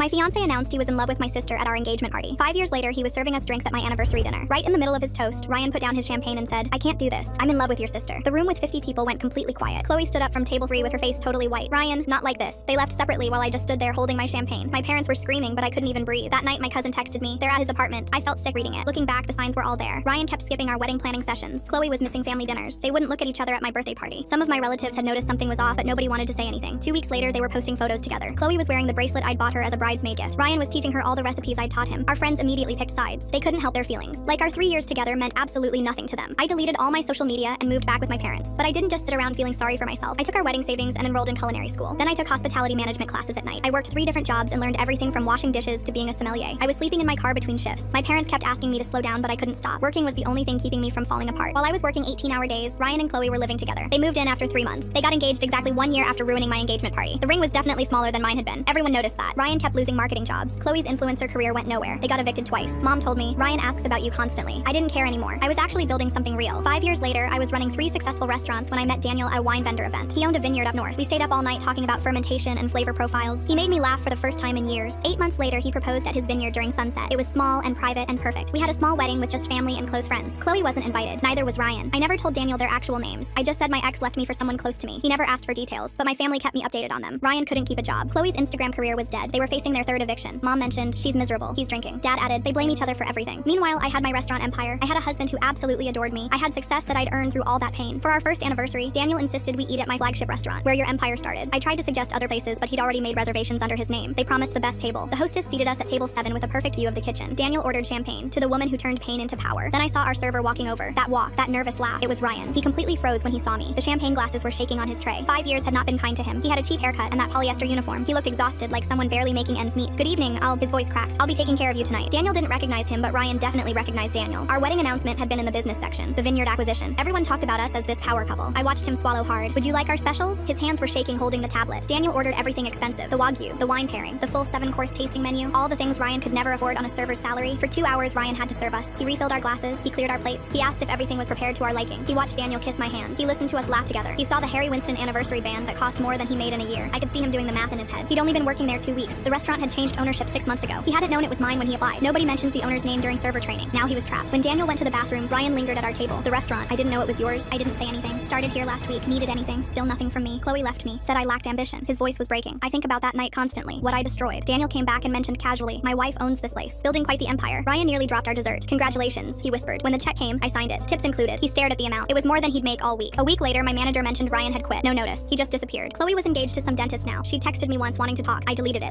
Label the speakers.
Speaker 1: My fiance announced he was in love with my sister at our engagement party. 5 years later, he was serving us drinks at my anniversary dinner. Right in the middle of his toast, Ryan put down his champagne and said, "I can't do this. I'm in love with your sister." The room with 50 people went completely quiet. Chloe stood up from table 3 with her face totally white. "Ryan, not like this." They left separately while I just stood there holding my champagne. My parents were screaming, but I couldn't even breathe. That night, my cousin texted me. They're at his apartment. I felt sick reading it. Looking back, the signs were all there. Ryan kept skipping our wedding planning sessions. Chloe was missing family dinners. They wouldn't look at each other at my birthday party. Some of my relatives had noticed something was off, but nobody wanted to say anything. 2 weeks later, they were posting photos together. Chloe was wearing the bracelet I'd bought her as a bridesmaid gift. Ryan was teaching her all the recipes I'd taught him. Our friends immediately picked sides. They couldn't help their feelings. Like our 3 years together meant absolutely nothing to them. I deleted all my social media and moved back with my parents. But I didn't just sit around feeling sorry for myself. I took our wedding savings and enrolled in culinary school. Then I took hospitality management classes at night. I worked 3 different jobs and learned everything from washing dishes to being a sommelier. I was sleeping in my car between shifts. My parents kept asking me to slow down, but I couldn't stop. Working was the only thing keeping me from falling apart. While I was working 18-hour days, Ryan and Chloe were living together. They moved in after 3 months. They got engaged exactly 1 year after ruining my engagement party. The ring was definitely smaller than mine had been. Everyone noticed that. Ryan kept losing marketing jobs. Chloe's influencer career went nowhere. They got evicted twice. Mom told me, "Ryan asks about you constantly." I didn't care anymore. I was actually building something real. 5 years later, I was running 3 successful restaurants when I met Daniel at a wine vendor event. He owned a vineyard up north. We stayed up all night talking about fermentation and flavor profiles. He made me laugh for the first time in years. 8 months later, he proposed at his vineyard during sunset. It was small and private and perfect. We had a small wedding with just family and close friends. Chloe wasn't invited. Neither was Ryan. I never told Daniel their actual names. I just said my ex left me for someone close to me. He never asked for details, but my family kept me updated on them. Ryan couldn't keep a job. Chloe's Instagram career was dead. They were facing their 3rd eviction. Mom mentioned, "She's miserable. He's drinking." Dad added, "They blame each other for everything." Meanwhile, I had my restaurant empire. I had a husband who absolutely adored me. I had success that I'd earned through all that pain. For our 1st anniversary, Daniel insisted we eat at my flagship restaurant, where your empire started. I tried to suggest other places, but he'd already made reservations under his name. They promised the best table. The hostess seated us at table 7 with a perfect view of the kitchen. Daniel ordered champagne to the woman who turned pain into power. Then I saw our server walking over. That walk, that nervous laugh. It was Ryan. He completely froze when he saw me. The champagne glasses were shaking on his tray. 5 years had not been kind to him. He had a cheap haircut and that polyester uniform. He looked exhausted, like someone barely making ends meet. "Good evening, his voice cracked. "I'll be taking care of you tonight." Daniel didn't recognize him, but Ryan definitely recognized Daniel. Our wedding announcement had been in the business section, the vineyard acquisition. Everyone talked about us as this power couple. I watched him swallow hard. "Would you like our specials?" His hands were shaking holding the tablet. Daniel ordered everything expensive. The Wagyu, the wine pairing, the full 7-course tasting menu, all the things Ryan could never afford on a server's salary. For 2 hours, Ryan had to serve us. He refilled our glasses, he cleared our plates, he asked if everything was prepared to our liking. He watched Daniel kiss my hand. He listened to us laugh together. He saw the Harry Winston anniversary band that cost more than he made in a year. I could see him doing the math in his head. He'd only been working there 2 weeks. The restaurant had changed ownership 6 months ago. He hadn't known it was mine when he applied. Nobody mentions the owner's name during server training. Now he was trapped. When Daniel went to the bathroom, Ryan lingered at our table. "The restaurant, I didn't know it was yours. I didn't say anything. Started here last week. Needed anything. Still nothing from me. Chloe left me. Said I lacked ambition." His voice was breaking. I think about that night constantly. What I destroyed. Daniel came back and mentioned casually, "My wife owns this place. Building quite the empire." Ryan nearly dropped our dessert. "Congratulations," he whispered. When the check came, I signed it. Tips included. He stared at the amount. It was more than he'd make all week. A week later, my manager mentioned Ryan had quit. No notice. He just disappeared. Chloe was engaged to some dentist now. She texted me once wanting to talk. I deleted it.